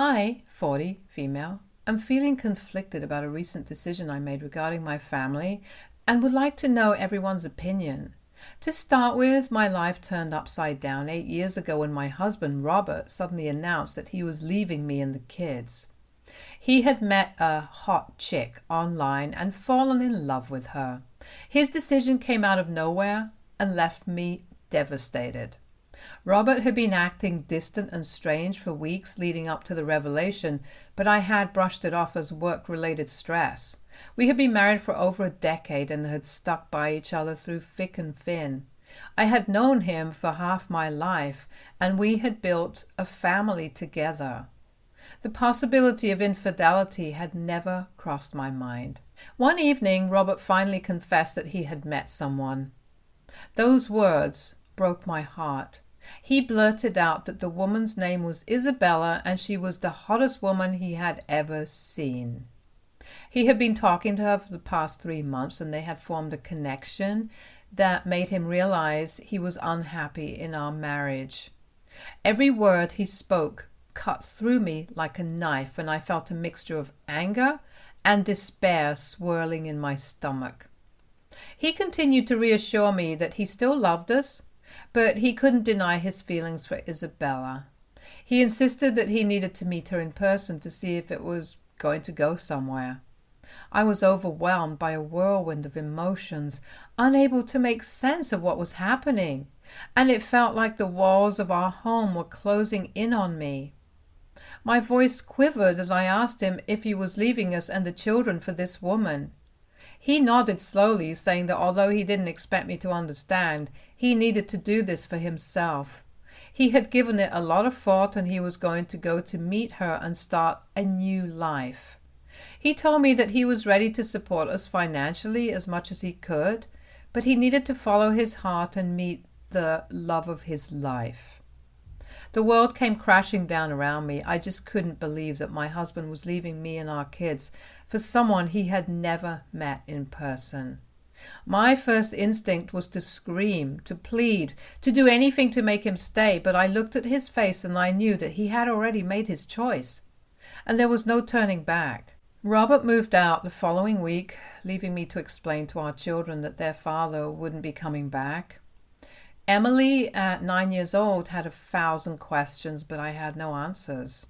I, 40, female, am feeling conflicted about a recent decision I made regarding my family and would like to know everyone's opinion. To start with, my life turned upside down 8 years ago when my husband, Robert, suddenly announced that he was leaving me and the kids. He had met a hot chick online and fallen in love with her. His decision came out of nowhere and left me devastated. Robert had been acting distant and strange for weeks leading up to the revelation, but I had brushed it off as work-related stress. We had been married for over a decade and had stuck by each other through thick and thin. I had known him for half my life, and we had built a family together. The possibility of infidelity had never crossed my mind. One evening, Robert finally confessed that he had met someone. Those words broke my heart. He blurted out that the woman's name was Isabella and she was the hottest woman he had ever seen. He had been talking to her for the past 3 months and they had formed a connection that made him realize he was unhappy in our marriage. Every word he spoke cut through me like a knife, and I felt a mixture of anger and despair swirling in my stomach. He continued to reassure me that he still loved us, but he couldn't deny his feelings for Isabella. He insisted that he needed to meet her in person to see if it was going to go somewhere. I was overwhelmed by a whirlwind of emotions, unable to make sense of what was happening, and it felt like the walls of our home were closing in on me. My voice quivered as I asked him if he was leaving us and the children for this woman. He nodded slowly, saying that although he didn't expect me to understand, he needed to do this for himself. He had given it a lot of thought and he was going to go to meet her and start a new life. He told me that he was ready to support us financially as much as he could, but he needed to follow his heart and meet the love of his life. The world came crashing down around me. I just couldn't believe that my husband was leaving me and our kids for someone he had never met in person. My first instinct was to scream, to plead, to do anything to make him stay, but I looked at his face and I knew that he had already made his choice, and there was no turning back. Robert moved out the following week, leaving me to explain to our children that their father wouldn't be coming back. Emily, at 9 years old, had 1,000 questions, but I had no answers.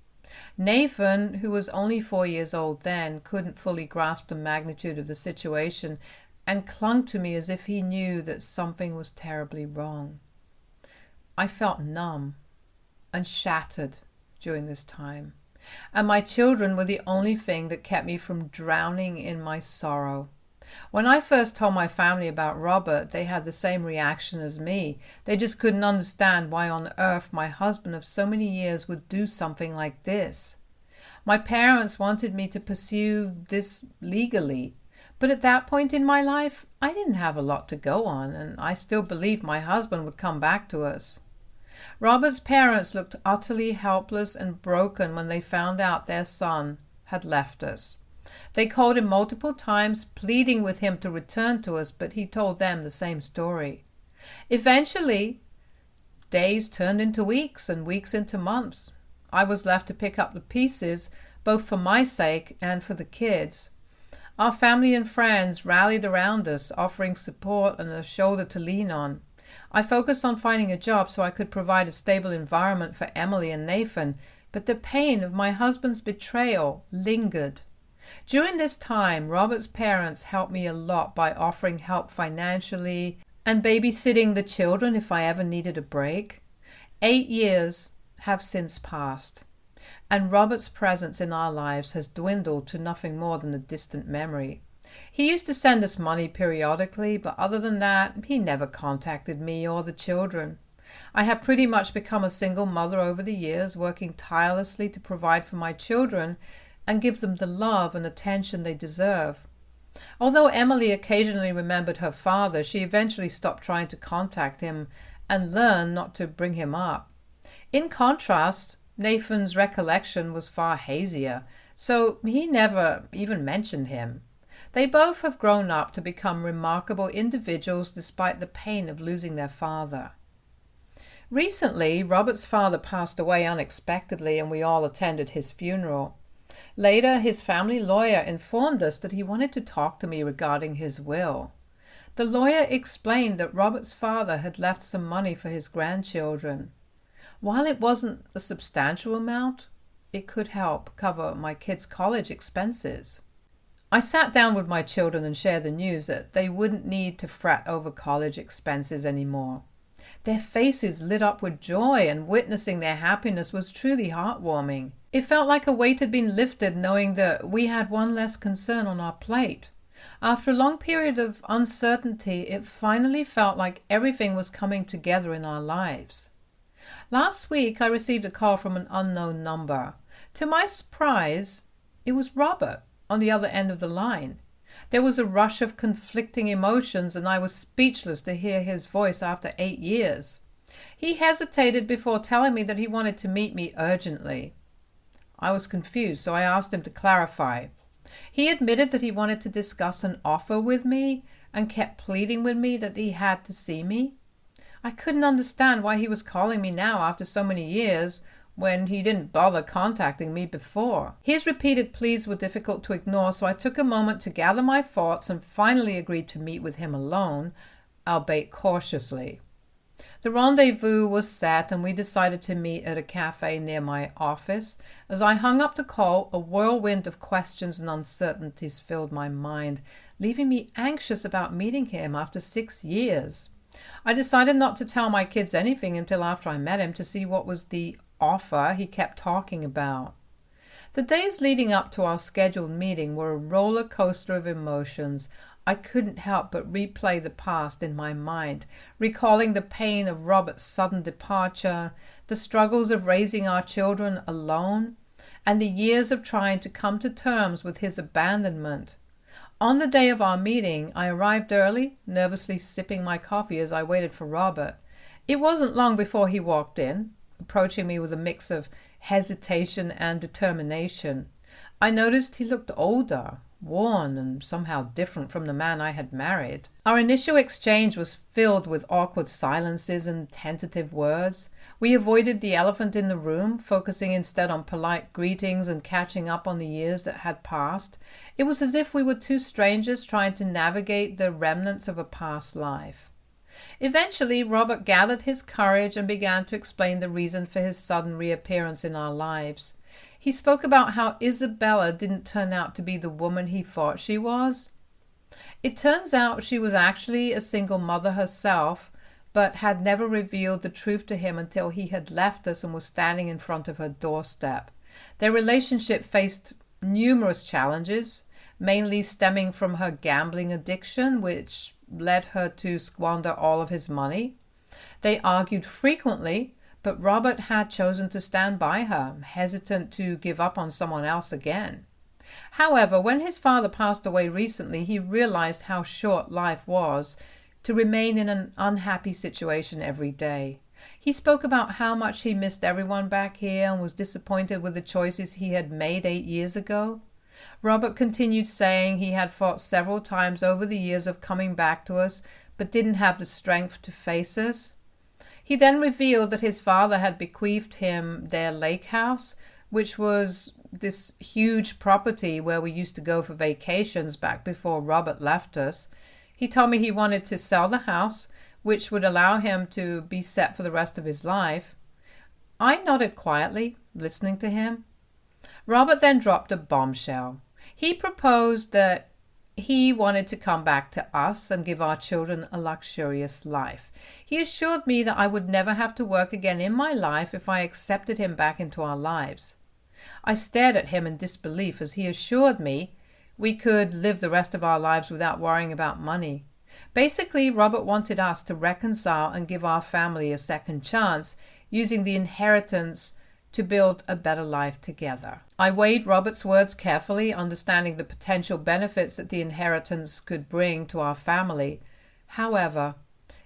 Nathan, who was only 4 years old then, couldn't fully grasp the magnitude of the situation and clung to me as if he knew that something was terribly wrong. I felt numb and shattered during this time, and my children were the only thing that kept me from drowning in my sorrow. When I first told my family about Robert, they had the same reaction as me. They just couldn't understand why on earth my husband of so many years would do something like this. My parents wanted me to pursue this legally, but at that point in my life, I didn't have a lot to go on, and I still believed my husband would come back to us. Robert's parents looked utterly helpless and broken when they found out their son had left us. They called him multiple times, pleading with him to return to us, but he told them the same story. Eventually, days turned into weeks and weeks into months. I was left to pick up the pieces, both for my sake and for the kids. Our family and friends rallied around us, offering support and a shoulder to lean on. I focused on finding a job so I could provide a stable environment for Emily and Nathan, but the pain of my husband's betrayal lingered. During this time, Robert's parents helped me a lot by offering help financially and babysitting the children if I ever needed a break. 8 years have since passed, and Robert's presence in our lives has dwindled to nothing more than a distant memory. He used to send us money periodically, but other than that, he never contacted me or the children. I have pretty much become a single mother over the years, working tirelessly to provide for my children and give them the love and attention they deserve. Although Emily occasionally remembered her father, she eventually stopped trying to contact him and learned not to bring him up. In contrast, Nathan's recollection was far hazier, so he never even mentioned him. They both have grown up to become remarkable individuals despite the pain of losing their father. Recently, Robert's father passed away unexpectedly and we all attended his funeral. Later, his family lawyer informed us that he wanted to talk to me regarding his will. The lawyer explained that Robert's father had left some money for his grandchildren. While it wasn't a substantial amount, it could help cover my kids' college expenses. I sat down with my children and shared the news that they wouldn't need to fret over college expenses anymore. Their faces lit up with joy, and witnessing their happiness was truly heartwarming. It felt like a weight had been lifted knowing that we had one less concern on our plate. After a long period of uncertainty, it finally felt like everything was coming together in our lives. Last week, I received a call from an unknown number. To my surprise, it was Robert on the other end of the line. There was a rush of conflicting emotions, and I was speechless to hear his voice after 8 years. He hesitated before telling me that he wanted to meet me urgently. I was confused, so I asked him to clarify. He admitted that he wanted to discuss an offer with me and kept pleading with me that he had to see me. I couldn't understand why he was calling me now after so many years when he didn't bother contacting me before. His repeated pleas were difficult to ignore, so I took a moment to gather my thoughts and finally agreed to meet with him alone, albeit cautiously. The rendezvous was set and we decided to meet at a cafe near my office. As I hung up the call, a whirlwind of questions and uncertainties filled my mind, leaving me anxious about meeting him after 6 years. I decided not to tell my kids anything until after I met him to see what was the offer he kept talking about. The days leading up to our scheduled meeting were a roller coaster of emotions. I couldn't help but replay the past in my mind, recalling the pain of Robert's sudden departure, the struggles of raising our children alone, and the years of trying to come to terms with his abandonment. On the day of our meeting, I arrived early, nervously sipping my coffee as I waited for Robert. It wasn't long before he walked in, approaching me with a mix of hesitation and determination. I noticed he looked older, worn, and somehow different from the man I had married. Our initial exchange was filled with awkward silences and tentative words. We avoided the elephant in the room, focusing instead on polite greetings and catching up on the years that had passed. It was as if we were two strangers trying to navigate the remnants of a past life. Eventually, Robert gathered his courage and began to explain the reason for his sudden reappearance in our lives. He spoke about how Isabella didn't turn out to be the woman he thought she was. It turns out she was actually a single mother herself, but had never revealed the truth to him until he had left us and was standing in front of her doorstep. Their relationship faced numerous challenges, mainly stemming from her gambling addiction, which led her to squander all of his money. They argued frequently, but Robert had chosen to stand by her, hesitant to give up on someone else again. However, when his father passed away recently, he realized how short life was to remain in an unhappy situation every day. He spoke about how much he missed everyone back here and was disappointed with the choices he had made 8 years ago. Robert continued saying he had thought several times over the years of coming back to us, but didn't have the strength to face us. He then revealed that his father had bequeathed him their lake house, which was this huge property where we used to go for vacations back before Robert left us. He told me he wanted to sell the house, which would allow him to be set for the rest of his life. I nodded quietly, listening to him. Robert then dropped a bombshell. He proposed that he wanted to come back to us and give our children a luxurious life. He assured me that I would never have to work again in my life if I accepted him back into our lives. I stared at him in disbelief as he assured me we could live the rest of our lives without worrying about money. Basically, Robert wanted us to reconcile and give our family a second chance, using the inheritance to build a better life together. I weighed Robert's words carefully, understanding the potential benefits that the inheritance could bring to our family. However,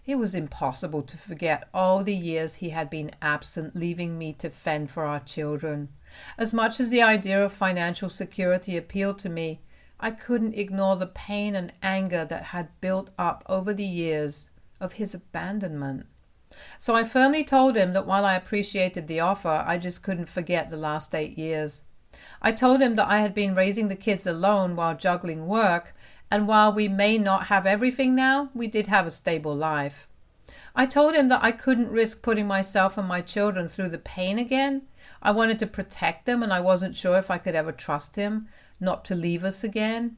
it was impossible to forget all the years he had been absent, leaving me to fend for our children. As much as the idea of financial security appealed to me, I couldn't ignore the pain and anger that had built up over the years of his abandonment. So I firmly told him that while I appreciated the offer, I just couldn't forget the last 8 years. I told him that I had been raising the kids alone while juggling work, and while we may not have everything now, we did have a stable life. I told him that I couldn't risk putting myself and my children through the pain again. I wanted to protect them, and I wasn't sure if I could ever trust him not to leave us again.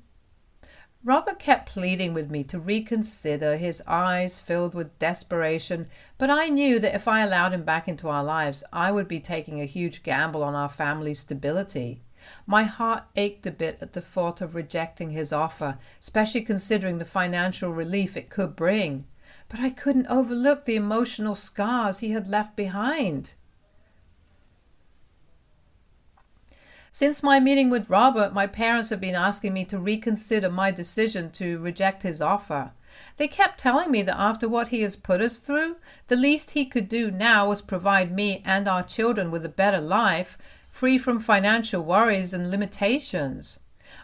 Robert kept pleading with me to reconsider, his eyes filled with desperation, but I knew that if I allowed him back into our lives, I would be taking a huge gamble on our family's stability. My heart ached a bit at the thought of rejecting his offer, especially considering the financial relief it could bring. But I couldn't overlook the emotional scars he had left behind. Since my meeting with Robert, my parents have been asking me to reconsider my decision to reject his offer. They kept telling me that after what he has put us through, the least he could do now was provide me and our children with a better life, free from financial worries and limitations.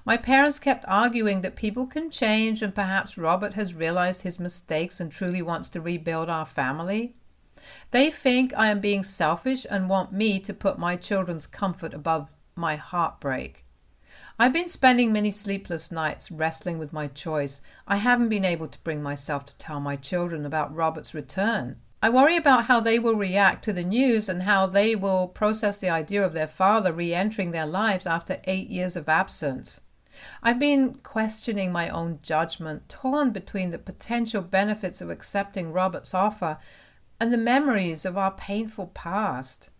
My parents kept arguing that people can change, and perhaps Robert has realized his mistakes and truly wants to rebuild our family. They think I am being selfish and want me to put my children's comfort above my heartbreak. I've been spending many sleepless nights wrestling with my choice. I haven't been able to bring myself to tell my children about Robert's return. I worry about how they will react to the news and how they will process the idea of their father re-entering their lives after 8 years of absence. I've been questioning my own judgment, torn between the potential benefits of accepting Robert's offer and the memories of our painful past.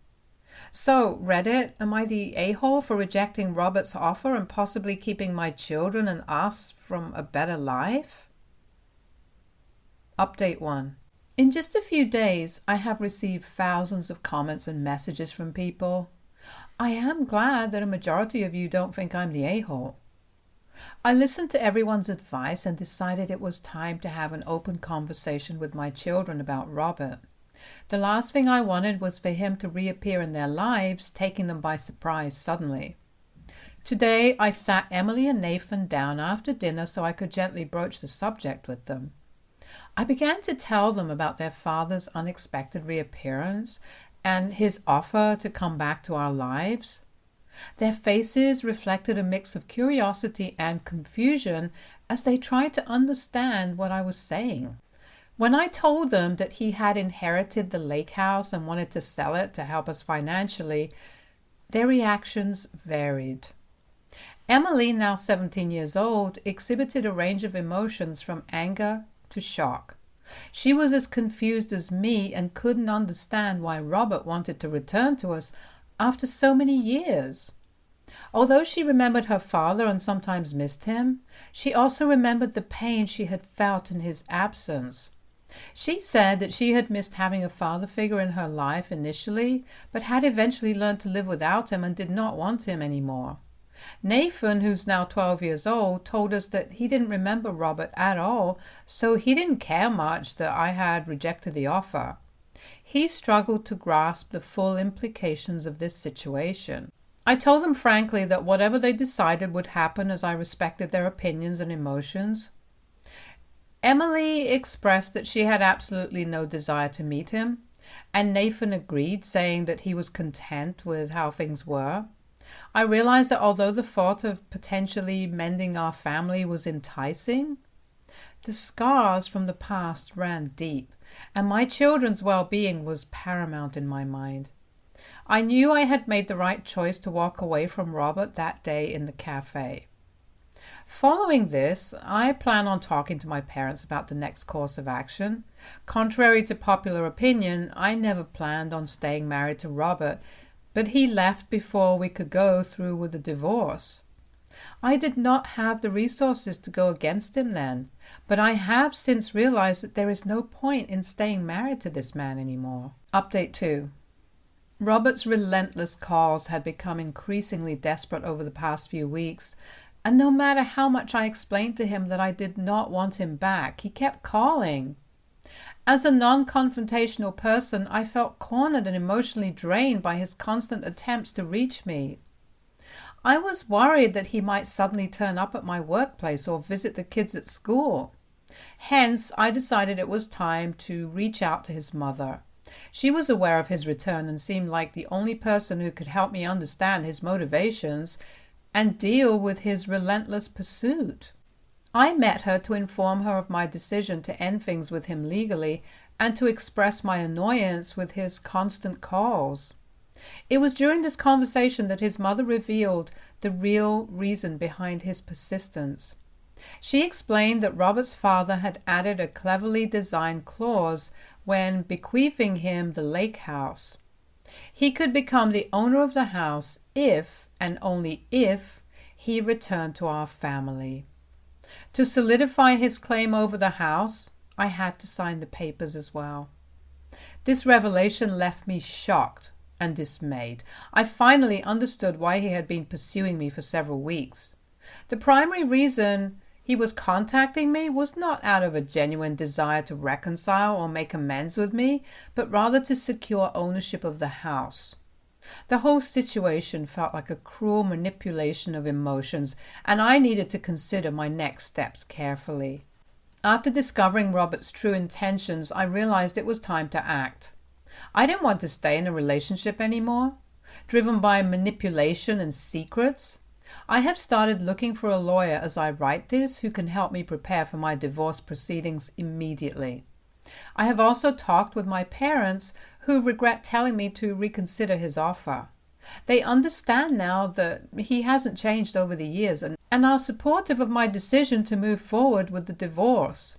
So, Reddit, am I the a-hole for rejecting Robert's offer and possibly keeping my children and us from a better life? Update 1. In just a few days, I have received thousands of comments and messages from people. I am glad that a majority of you don't think I'm the a-hole. I listened to everyone's advice and decided it was time to have an open conversation with my children about Robert. The last thing I wanted was for him to reappear in their lives, taking them by surprise suddenly. Today, I sat Emily and Nathan down after dinner so I could gently broach the subject with them. I began to tell them about their father's unexpected reappearance and his offer to come back to our lives. Their faces reflected a mix of curiosity and confusion as they tried to understand what I was saying. When I told them that he had inherited the lake house and wanted to sell it to help us financially, their reactions varied. Emily, now 17 years old, exhibited a range of emotions from anger to shock. She was as confused as me and couldn't understand why Robert wanted to return to us after so many years. Although she remembered her father and sometimes missed him, she also remembered the pain she had felt in his absence. She said that she had missed having a father figure in her life initially, but had eventually learned to live without him and did not want him anymore. Nathan, who's now 12 years old, told us that he didn't remember Robert at all, so he didn't care much that I had rejected the offer. He struggled to grasp the full implications of this situation. I told them frankly that whatever they decided would happen, as I respected their opinions and emotions. Emily expressed that she had absolutely no desire to meet him, and Nathan agreed, saying that he was content with how things were. I realized that although the thought of potentially mending our family was enticing, the scars from the past ran deep, and my children's well-being was paramount in my mind. I knew I had made the right choice to walk away from Robert that day in the cafe. Following this, I plan on talking to my parents about the next course of action. Contrary to popular opinion, I never planned on staying married to Robert, but he left before we could go through with the divorce. I did not have the resources to go against him then, but I have since realized that there is no point in staying married to this man anymore. Update 2. Robert's relentless calls had become increasingly desperate over the past few weeks, and no matter how much I explained to him that I did not want him back, he kept calling. As a non-confrontational person, I felt cornered and emotionally drained by his constant attempts to reach me. I was worried that he might suddenly turn up at my workplace or visit the kids at school. Hence, I decided it was time to reach out to his mother. She was aware of his return and seemed like the only person who could help me understand his motivations and deal with his relentless pursuit. I met her to inform her of my decision to end things with him legally and to express my annoyance with his constant calls. It was during this conversation that his mother revealed the real reason behind his persistence. She explained that Robert's father had added a cleverly designed clause when bequeathing him the lake house. He could become the owner of the house if, and only if, he returned to our family. To solidify his claim over the house, I had to sign the papers as well. This revelation left me shocked and dismayed. I finally understood why he had been pursuing me for several weeks. The primary reason he was contacting me was not out of a genuine desire to reconcile or make amends with me, but rather to secure ownership of the house. The whole situation felt like a cruel manipulation of emotions, and I needed to consider my next steps carefully. After discovering Robert's true intentions, I realized it was time to act. I didn't want to stay in a relationship anymore, driven by manipulation and secrets. I have started looking for a lawyer as I write this who can help me prepare for my divorce proceedings immediately. I have also talked with my parents, who regret telling me to reconsider his offer. They understand now that he hasn't changed over the years and are supportive of my decision to move forward with the divorce.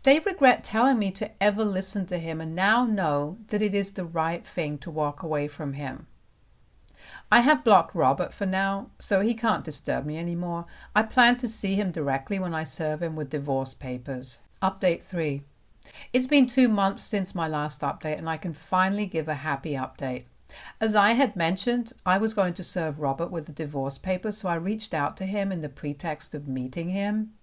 They regret telling me to ever listen to him and now know that it is the right thing to walk away from him. I have blocked Robert for now, so he can't disturb me anymore. I plan to see him directly when I serve him with divorce papers. Update 3. It's been 2 months since my last update, and I can finally give a happy update. As I had mentioned, I was going to serve Robert with the divorce papers, so I reached out to him in the pretext of meeting him.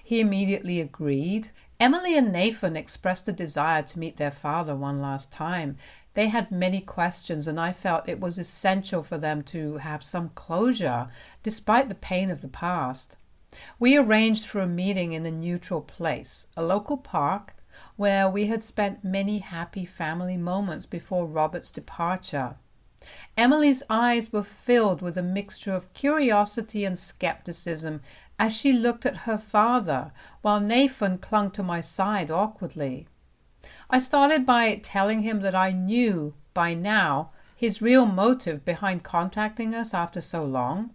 He immediately agreed. Emily and Nathan expressed a desire to meet their father one last time. They had many questions, and I felt it was essential for them to have some closure, despite the pain of the past. We arranged for a meeting in a neutral place, a local park, where we had spent many happy family moments before Robert's departure. Emily's eyes were filled with a mixture of curiosity and skepticism as she looked at her father, while Nathan clung to my side awkwardly. I started by telling him that I knew by now his real motive behind contacting us after so long.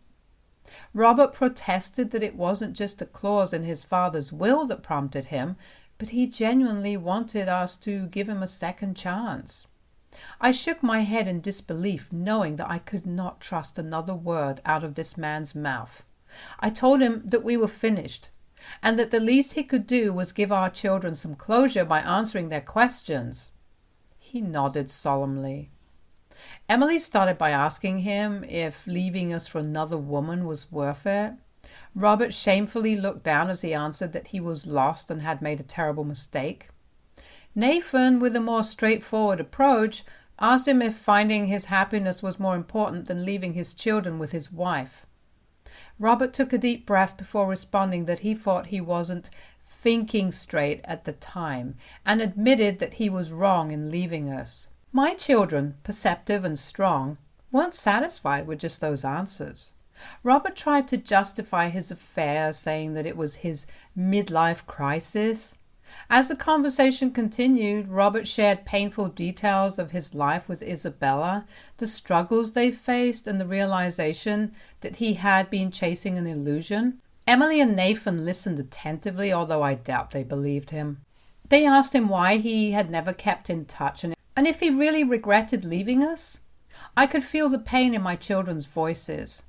Robert protested that it wasn't just a clause in his father's will that prompted him, but he genuinely wanted us to give him a second chance. I shook my head in disbelief, knowing that I could not trust another word out of this man's mouth. I told him that we were finished, and that the least he could do was give our children some closure by answering their questions. He nodded solemnly. Emily started by asking him if leaving us for another woman was worth it. Robert shamefully looked down as he answered that he was lost and had made a terrible mistake. Nathan, with a more straightforward approach, asked him if finding his happiness was more important than leaving his children with his wife. Robert took a deep breath before responding that he thought he wasn't thinking straight at the time, and admitted that he was wrong in leaving us. My children, perceptive and strong, weren't satisfied with just those answers. Robert tried to justify his affair, saying that it was his midlife crisis. As the conversation continued, Robert shared painful details of his life with Isabella, the struggles they faced, and the realization that he had been chasing an illusion. Emily and Nathan listened attentively, although I doubt they believed him. They asked him why he had never kept in touch and if he really regretted leaving us. I could feel the pain in my children's voices.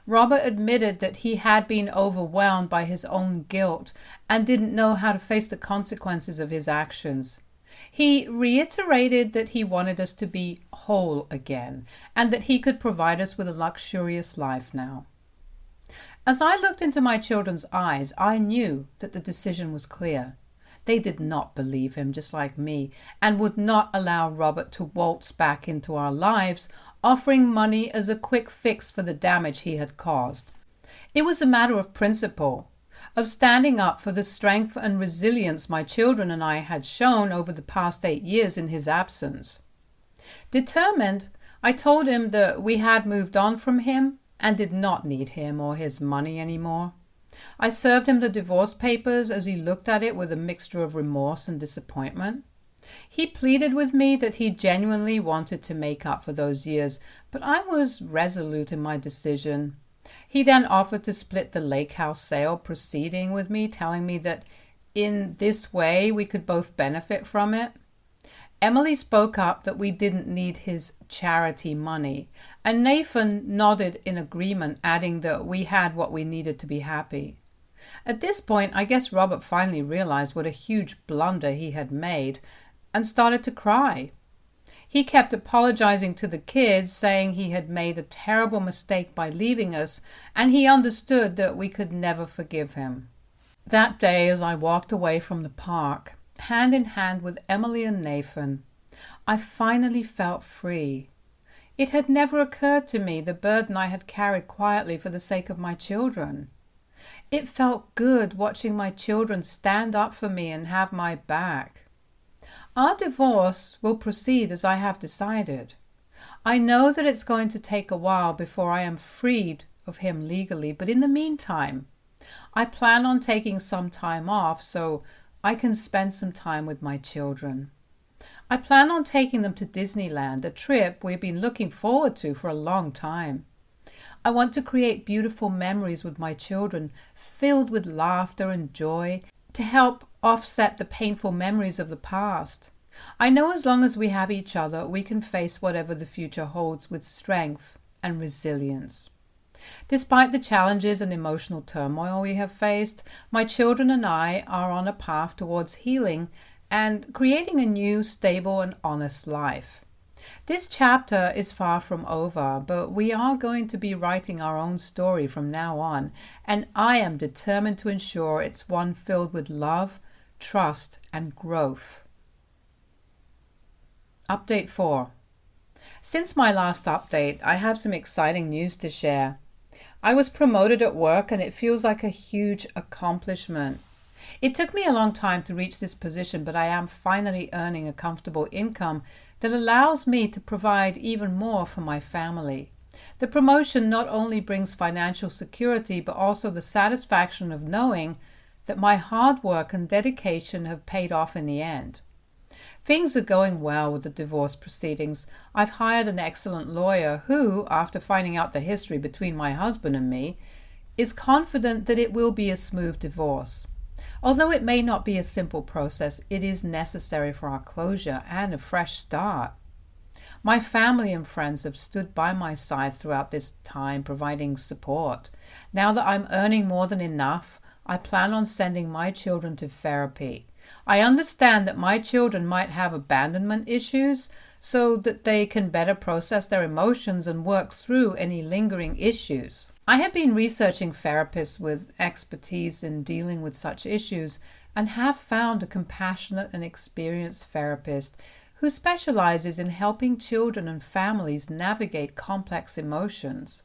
Robert admitted that he had been overwhelmed by his own guilt and didn't know how to face the consequences of his actions. He reiterated that he wanted us to be whole again and that he could provide us with a luxurious life now. As I looked into my children's eyes, I knew that the decision was clear. They did not believe him, just like me, and would not allow Robert to waltz back into our lives, offering money as a quick fix for the damage he had caused. It was a matter of principle. of standing up for the strength and resilience my children and I had shown over the past 8 years in his absence. Determined, I told him that we had moved on from him and did not need him or his money anymore. I served him the divorce papers as he looked at it with a mixture of remorse and disappointment. He pleaded with me that he genuinely wanted to make up for those years, but I was resolute in my decision. He then offered to split the lake house sale proceeding with me, telling me that in this way we could both benefit from it. Emily spoke up that we didn't need his charity money, and Nathan nodded in agreement, adding that we had what we needed to be happy. At this point, I guess Robert finally realized what a huge blunder he had made and started to cry. He kept apologizing to the kids, saying he had made a terrible mistake by leaving us, and he understood that we could never forgive him. That day, as I walked away from the park, hand in hand with Emily and Nathan, I finally felt free. It had never occurred to me the burden I had carried quietly for the sake of my children. It felt good watching my children stand up for me and have my back. Our divorce will proceed as I have decided. I know that it's going to take a while before I am freed of him legally, but in the meantime, I plan on taking some time off so I can spend some time with my children. I plan on taking them to Disneyland, a trip we've been looking forward to for a long time. I want to create beautiful memories with my children, filled with laughter and joy, to help offset the painful memories of the past. I know as long as we have each other, we can face whatever the future holds with strength and resilience. Despite the challenges and emotional turmoil we have faced, my children and I are on a path towards healing and creating a new, stable and honest life. This chapter is far from over, but we are going to be writing our own story from now on, and I am determined to ensure it's one filled with love, trust, and growth. Update 4. Since my last update, I have some exciting news to share. I was promoted at work, and it feels like a huge accomplishment. It took me a long time to reach this position, but I am finally earning a comfortable income that allows me to provide even more for my family. The promotion not only brings financial security, but also the satisfaction of knowing that my hard work and dedication have paid off in the end. Things are going well with the divorce proceedings. I've hired an excellent lawyer who, after finding out the history between my husband and me, is confident that it will be a smooth divorce. Although it may not be a simple process, it is necessary for our closure and a fresh start. My family and friends have stood by my side throughout this time, providing support. Now that I'm earning more than enough, I plan on sending my children to therapy. I understand that my children might have abandonment issues, so that they can better process their emotions and work through any lingering issues. I have been researching therapists with expertise in dealing with such issues and have found a compassionate and experienced therapist who specializes in helping children and families navigate complex emotions.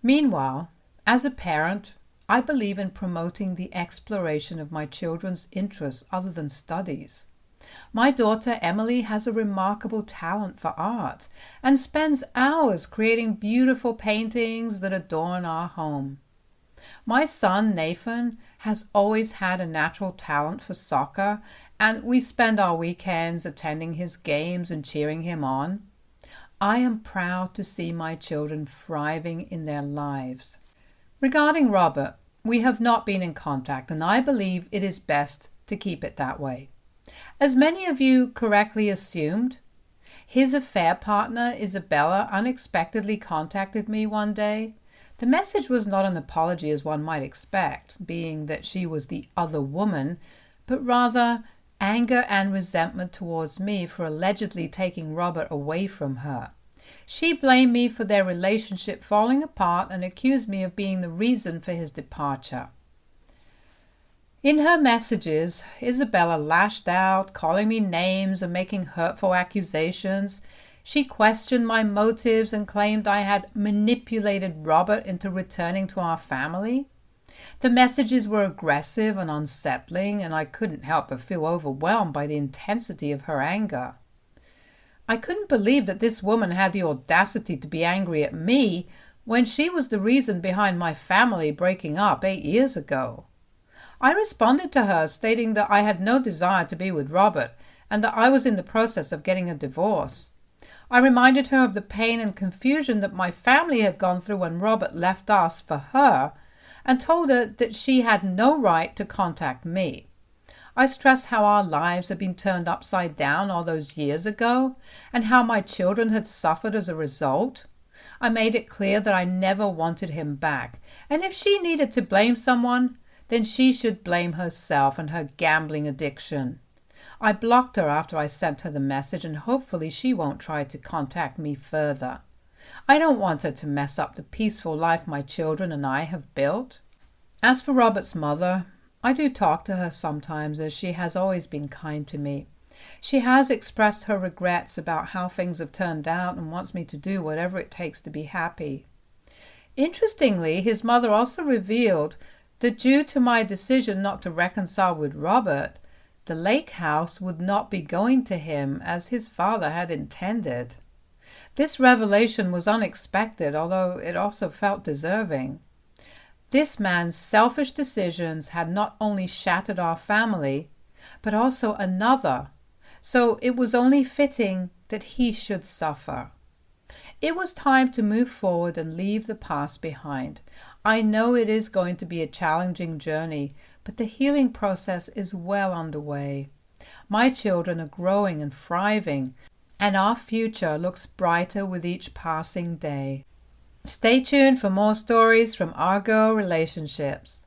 Meanwhile, as a parent, I believe in promoting the exploration of my children's interests other than studies. My daughter Emily has a remarkable talent for art and spends hours creating beautiful paintings that adorn our home. My son Nathan has always had a natural talent for soccer, and we spend our weekends attending his games and cheering him on. I am proud to see my children thriving in their lives. Regarding Robert, we have not been in contact, and I believe it is best to keep it that way. As many of you correctly assumed, his affair partner Isabella unexpectedly contacted me one day. The message was not an apology as one might expect, being that she was the other woman, but rather anger and resentment towards me for allegedly taking Robert away from her. She blamed me for their relationship falling apart and accused me of being the reason for his departure. In her messages, Isabella lashed out, calling me names and making hurtful accusations. She questioned my motives and claimed I had manipulated Robert into returning to our family. The messages were aggressive and unsettling, and I couldn't help but feel overwhelmed by the intensity of her anger. I couldn't believe that this woman had the audacity to be angry at me when she was the reason behind my family breaking up 8 years ago. I responded to her, stating that I had no desire to be with Robert and that I was in the process of getting a divorce. I reminded her of the pain and confusion that my family had gone through when Robert left us for her, and told her that she had no right to contact me. I stressed how our lives had been turned upside down all those years ago, and how my children had suffered as a result. I made it clear that I never wanted him back, and if she needed to blame someone, then she should blame herself and her gambling addiction. I blocked her after I sent her the message, and hopefully she won't try to contact me further. I don't want her to mess up the peaceful life my children and I have built. As for Robert's mother, I do talk to her sometimes, as she has always been kind to me. She has expressed her regrets about how things have turned out and wants me to do whatever it takes to be happy. Interestingly, his mother also revealed that due to my decision not to reconcile with Robert, the lake house would not be going to him as his father had intended. This revelation was unexpected, although it also felt deserving. This man's selfish decisions had not only shattered our family, but also another, so it was only fitting that he should suffer. It was time to move forward and leave the past behind. I know it is going to be a challenging journey, but the healing process is well underway. My children are growing and thriving, and our future looks brighter with each passing day. Stay tuned for more stories from Argo Relationships.